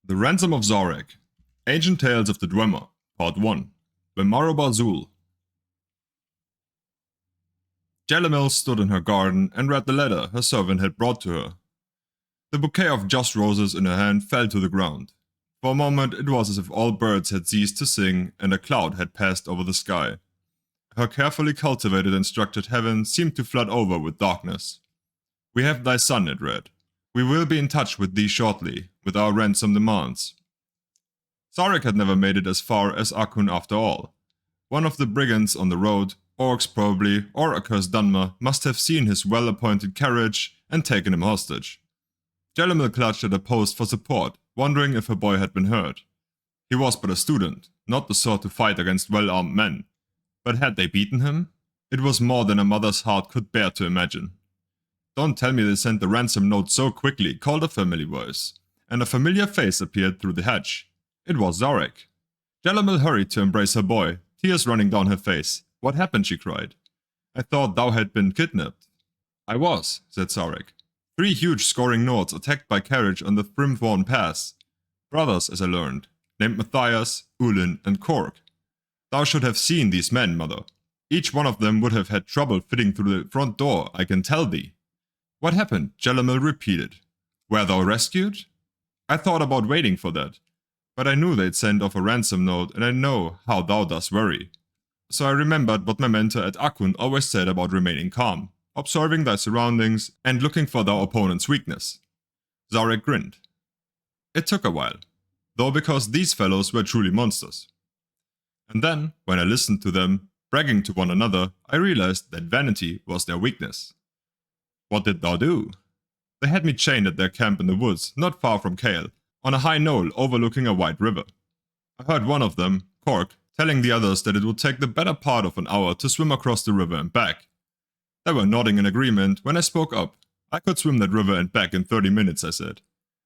The Ransom of Zarek. Ancient Tales of the Dwemer, Part 1. Bemaro Zul. Jellimil stood in her garden and read the letter her servant had brought to her. The bouquet of just roses in her hand fell to the ground. For a moment it was as if all birds had ceased to sing and a cloud had passed over the sky. Her carefully cultivated and structured heaven seemed to flood over with darkness. "We have thy son," it read. "We will be in touch with thee shortly, with our ransom demands." Zarek had never made it as far as Akun after all. One of the brigands on the road, orcs probably, or accursed Dwemer, must have seen his well-appointed carriage and taken him hostage. Jellimil clutched at a post for support, wondering if her boy had been hurt. He was but a student, not the sort to fight against well-armed men. But had they beaten him? It was more than a mother's heart could bear to imagine. "Don't tell me they sent the ransom note so quickly," called a familiar voice, and a familiar face appeared through the hedge. It was Zarek. Jellimil hurried to embrace her boy, tears running down her face. "What happened?" she cried. "I thought thou had been kidnapped." "I was," said Zarek. "3 huge scoring Nords attacked by carriage on the Thrimthorn Pass. Brothers, as I learned, named Matthias, Ulin, and Kork. Thou should have seen these men, mother. Each one of them would have had trouble fitting through the front door, I can tell thee." "What happened?" Jellimil repeated. "Were thou rescued?" "I thought about waiting for that. But I knew they'd send off a ransom note, and I know how thou dost worry. So I remembered what my mentor at Akun always said about remaining calm, observing thy surroundings, and looking for thy opponent's weakness." Zarek grinned. "It took a while, though, because these fellows were truly monsters. And then, when I listened to them, bragging to one another, I realized that vanity was their weakness." "What did thou do?" "They had me chained at their camp in the woods, not far from Kale, on a high knoll overlooking a wide river. I heard one of them, Kork, telling the others that it would take the better part of an hour to swim across the river and back. They were nodding in agreement when I spoke up. "I could swim that river and back in 30 minutes, I said.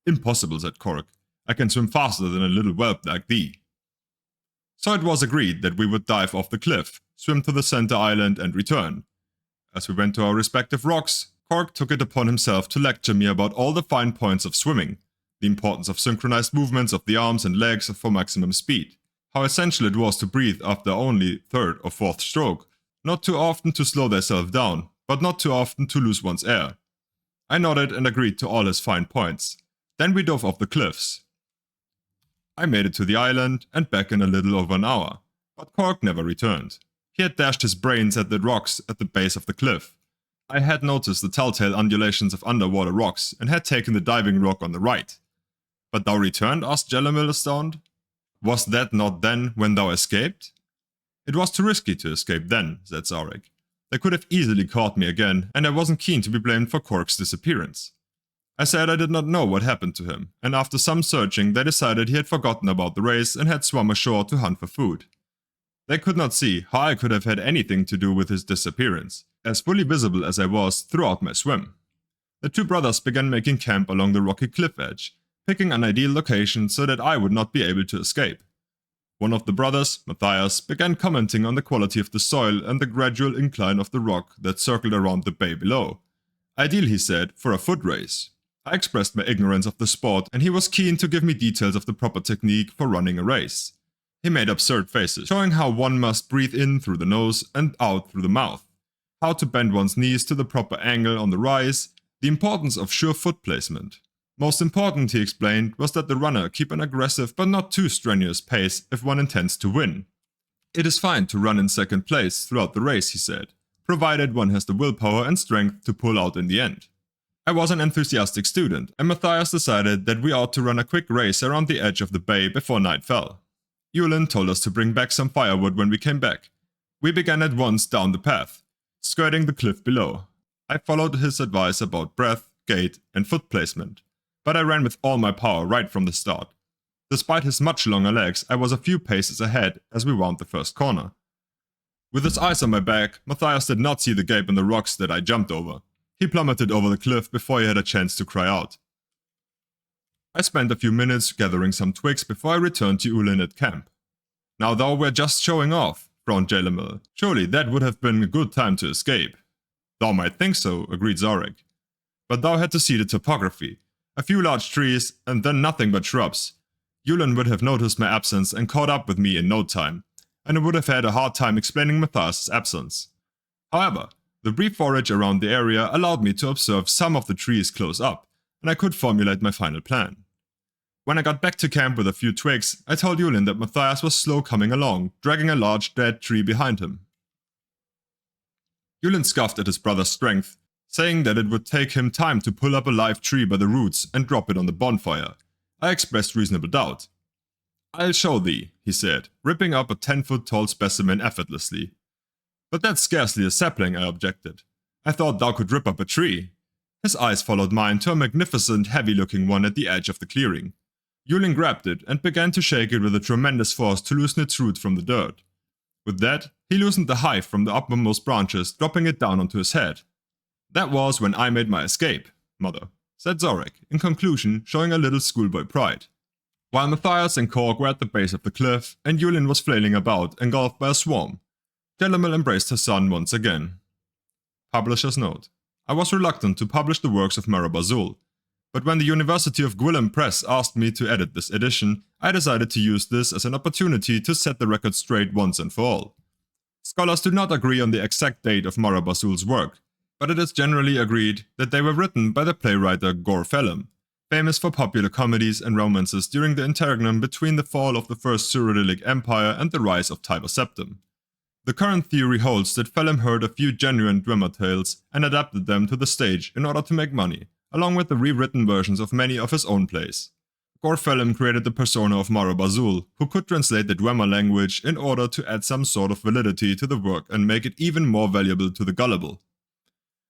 "Impossible," said Kork. "I can swim faster than a little whelp like thee." So it was agreed that we would dive off the cliff, swim to the center island and return. As we went to our respective rocks, Kork took it upon himself to lecture me about all the fine points of swimming, the importance of synchronized movements of the arms and legs for maximum speed, how essential it was to breathe after only 3rd or 4th stroke, not too often to slow thyself down, but not too often to lose one's air. I nodded and agreed to all his fine points. Then we dove off the cliffs. I made it to the island and back in a little over an hour, but Kork never returned. He had dashed his brains at the rocks at the base of the cliff. I had noticed the telltale undulations of underwater rocks and had taken the diving rock on the right. "But thou returned?" asked Jellimil, astounded. "Was that not then when thou escaped?" "It was too risky to escape then," said Zarek. "They could have easily caught me again, and I wasn't keen to be blamed for Kork's disappearance. I said I did not know what happened to him, and after some searching they decided he had forgotten about the race and had swum ashore to hunt for food. They could not see how I could have had anything to do with his disappearance, as fully visible as I was throughout my swim." The 2 brothers began making camp along the rocky cliff edge, picking an ideal location so that I would not be able to escape. One of the brothers, Matthias, began commenting on the quality of the soil and the gradual incline of the rock that circled around the bay below. Ideal, he said, for a foot race. I expressed my ignorance of the sport, and he was keen to give me details of the proper technique for running a race. He made absurd faces, showing how one must breathe in through the nose and out through the mouth, how to bend one's knees to the proper angle on the rise, the importance of sure foot placement. Most important, he explained, was that the runner keep an aggressive but not too strenuous pace if one intends to win. "It is fine to run in 2nd place throughout the race," he said, "provided one has the willpower and strength to pull out in the end." I was an enthusiastic student, and Matthias decided that we ought to run a quick race around the edge of the bay before night fell. Ulin told us to bring back some firewood when we came back. We began at once down the path, skirting the cliff below. I followed his advice about breath, gait, and foot placement, but I ran with all my power right from the start. Despite his much longer legs, I was a few paces ahead as we wound the first corner. With his eyes on my back, Matthias did not see the gap in the rocks that I jumped over. He plummeted over the cliff before he had a chance to cry out. I spent a few minutes gathering some twigs before I returned to Ulin at camp. "Now thou were just showing off," frowned Jellimil. "Surely that would have been a good time to escape." "Thou might think so," agreed Zarek. "But thou had to see the topography. A few large trees, and then nothing but shrubs. Yulin would have noticed my absence and caught up with me in no time, and I would have had a hard time explaining Matthias' absence. However, the brief forage around the area allowed me to observe some of the trees close up, and I could formulate my final plan. When I got back to camp with a few twigs, I told Yulin that Matthias was slow coming along, dragging a large dead tree behind him. Yulin scoffed at his brother's strength, saying that it would take him time to pull up a live tree by the roots and drop it on the bonfire. I expressed reasonable doubt. "I'll show thee," he said, ripping up a 10-foot tall specimen effortlessly. "But that's scarcely a sapling," I objected. "I thought thou could rip up a tree." His eyes followed mine to a magnificent, heavy-looking one at the edge of the clearing. Yulin grabbed it and began to shake it with a tremendous force to loosen its root from the dirt. With that, he loosened the hive from the uppermost branches, dropping it down onto his head. "That was when I made my escape, mother," said Zarek, in conclusion showing a little schoolboy pride. While Matthias and Korg were at the base of the cliff, and Yulin was flailing about, engulfed by a swarm, Delamil embraced her son once again. Publisher's note: I was reluctant to publish the works of Marabazul, but when the University of Gwilym Press asked me to edit this edition, I decided to use this as an opportunity to set the record straight once and for all. Scholars do not agree on the exact date of Marabazul's work, but it is generally agreed that they were written by the playwright Gore Phelim, famous for popular comedies and romances during the interregnum between the fall of the First Cyrodiilic Empire and the rise of Tiber Septim. The current theory holds that Phelim heard a few genuine Dwemer tales and adapted them to the stage in order to make money, along with the rewritten versions of many of his own plays. Gore Phelim created the persona of Marabazul, who could translate the Dwemer language in order to add some sort of validity to the work and make it even more valuable to the gullible.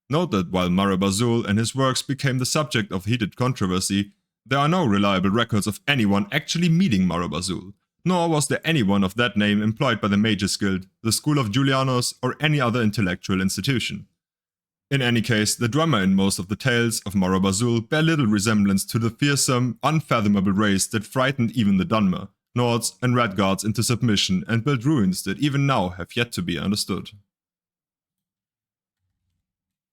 Note that while Marabazul and his works became the subject of heated controversy, there are no reliable records of anyone actually meeting Marabazul, nor was there anyone of that name employed by the Mages Guild, the School of Julianos, or any other intellectual institution. In any case, the Dwemer in most of the tales of Marabazul bear little resemblance to the fearsome, unfathomable race that frightened even the Dunmer, Nords, and Redguards into submission and built ruins that even now have yet to be understood.